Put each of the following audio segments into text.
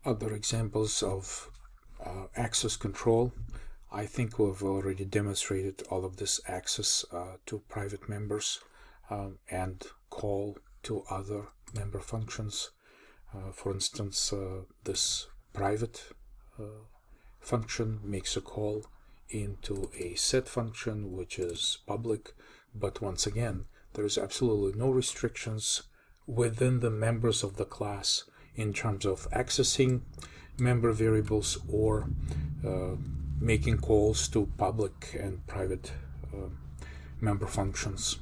Other examples of access control. I think we've already demonstrated all of this access to private members and call to other member functions. For instance, this private function makes a call into a set function which is public, but once again there is absolutely no restrictions within the members of the class in terms of accessing member variables or making calls to public and private member functions.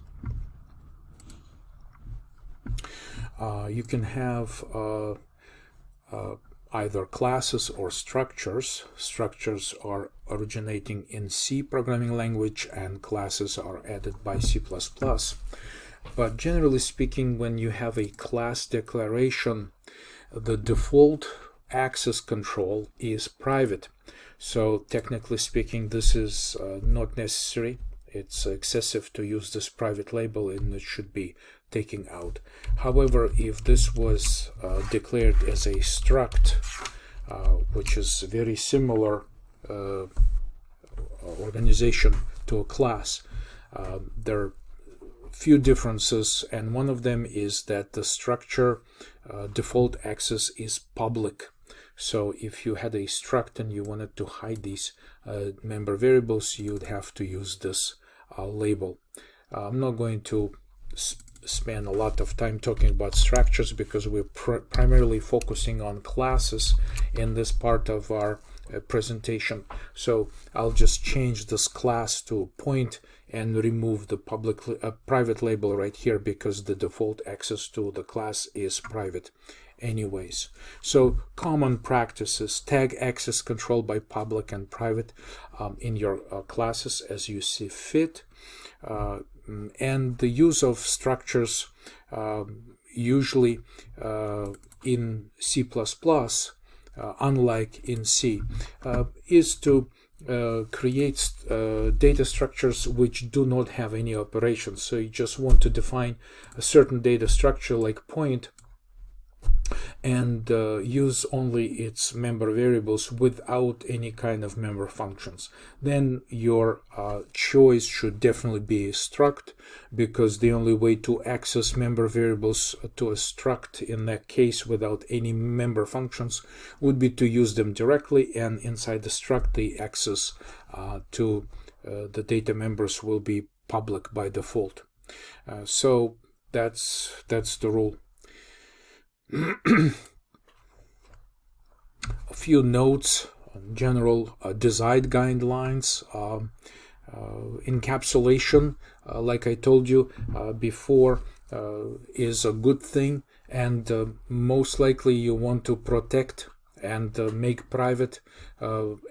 You can have either classes or structures. Structures are originating in C programming language and classes are added by C++. But generally speaking, when you have a class declaration, the default access control is private. So technically speaking, this is not necessary. It's excessive to use this private label and it should be taken out. However, if this was declared as a struct, which is very similar organization to a class, there are few differences, and one of them is that the structure default access is public. So if you had a struct and you wanted to hide these member variables, you'd have to use this label. I'm not going to spend a lot of time talking about structures because we're primarily focusing on classes in this part of our presentation. So I'll just change this class to point and remove the private label right here because the default access to the class is private anyways. So common practices: tag access control by public and private in your classes as you see fit, and the use of structures usually in C++, unlike in C, is to create data structures which do not have any operations. So you just want to define a certain data structure like point and use only its member variables without any kind of member functions. Then your choice should definitely be a struct, because the only way to access member variables to a struct in that case without any member functions would be to use them directly, and inside the struct the access to the data members will be public by default. So that's the rule. A few notes on general design guidelines. Encapsulation, like I told you before, is a good thing, and most likely you want to protect and make private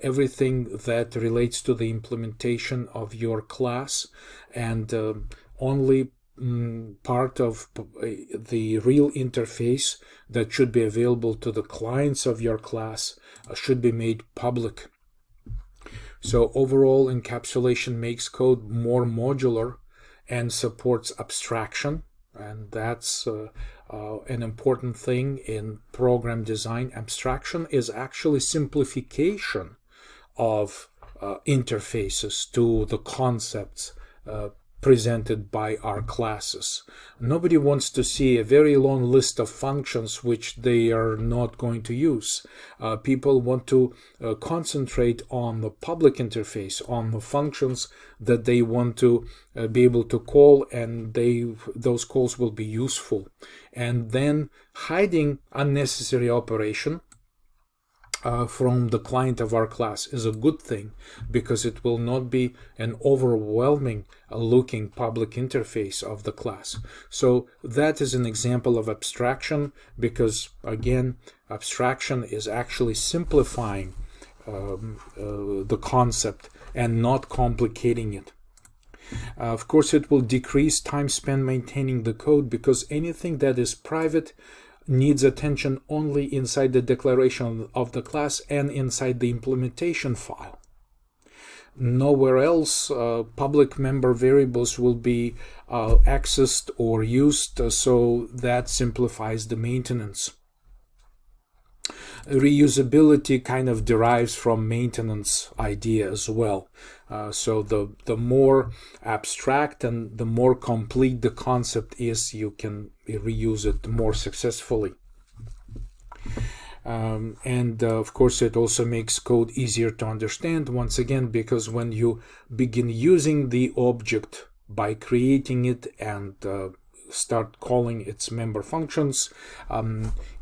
everything that relates to the implementation of your class, and only part of the real interface that should be available to the clients of your class should be made public. So overall, encapsulation makes code more modular and supports abstraction, and that's an important thing in program design. Abstraction is actually simplification of interfaces to the concepts presented by our classes. Nobody wants to see a very long list of functions which they are not going to use. People want to concentrate on the public interface, on the functions that they want to be able to call, and those calls will be useful. And then hiding unnecessary operation from the client of our class is a good thing, because it will not be an overwhelming looking public interface of the class. So that is an example of abstraction, because again, abstraction is actually simplifying the concept and not complicating it. Of course, it will decrease time spent maintaining the code, because anything that is private needs attention only inside the declaration of the class and inside the implementation file. Nowhere else public member variables will be accessed or used, so that simplifies the maintenance. Reusability kind of derives from maintenance idea as well. So the more abstract and the more complete the concept is, you can reuse it more successfully. Of course, it also makes code easier to understand, once again, because when you begin using the object by creating it and start calling its member functions,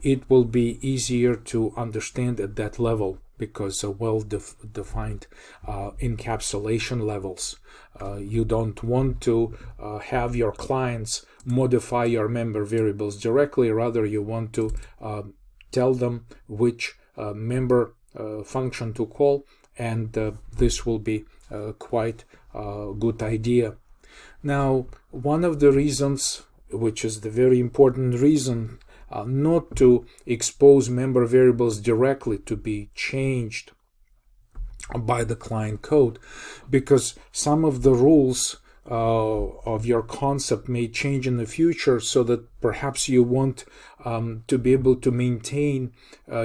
it will be easier to understand at that level, because well-defined encapsulation levels. You don't want to have your clients modify your member variables directly. Rather, you want to tell them which member function to call, and this will be quite a good idea. Now, one of the reasons, which is the very important reason, not to expose member variables directly to be changed by the client code, because some of the rules of your concept may change in the future, so that perhaps you want to be able to maintain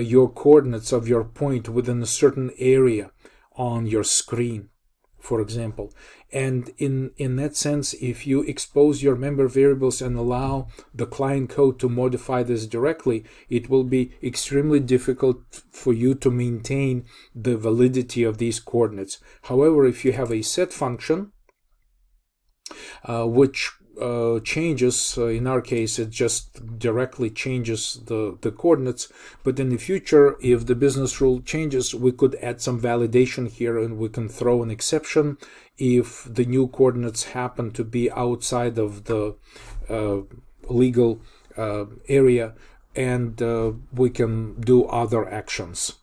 your coordinates of your point within a certain area on your screen, for example. And in that sense, if you expose your member variables and allow the client code to modify this directly, it will be extremely difficult for you to maintain the validity of these coordinates. However, if you have a set function, which changes, in our case, it just directly changes the coordinates. But in the future, if the business rule changes, we could add some validation here, and we can throw an exception if the new coordinates happen to be outside of the legal area, and we can do other actions.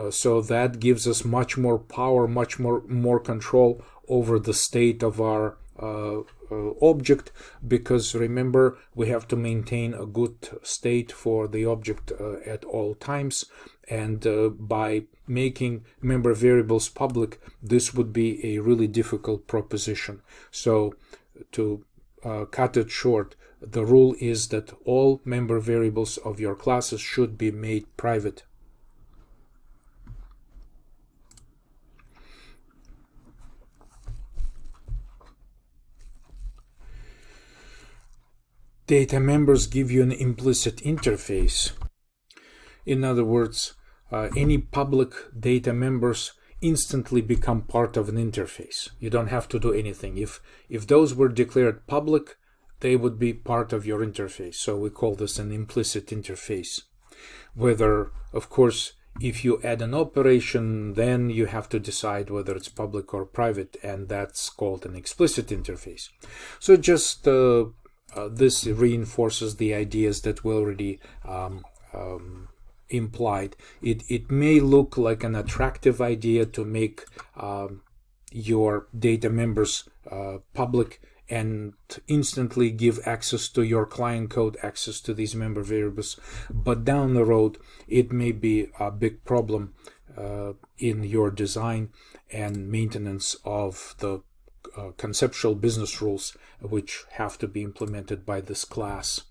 So that gives us much more power, much more control over the state of our object, because remember, we have to maintain a good state for the object at all times, and by making member variables public, this would be a really difficult proposition. So to cut it short, the rule is that all member variables of your classes should be made private. Data members give you an implicit interface. In other words, any public data members instantly become part of an interface. You don't have to do anything. If those were declared public, they would be part of your interface. So we call this an implicit interface. Whether, of course, if you add an operation, then you have to decide whether it's public or private, and that's called an explicit interface. So just this reinforces the ideas that we already implied. It may look like an attractive idea to make your data members public and instantly give access to your client code, access to these member variables, but down the road it may be a big problem in your design and maintenance of the conceptual business rules which have to be implemented by this class.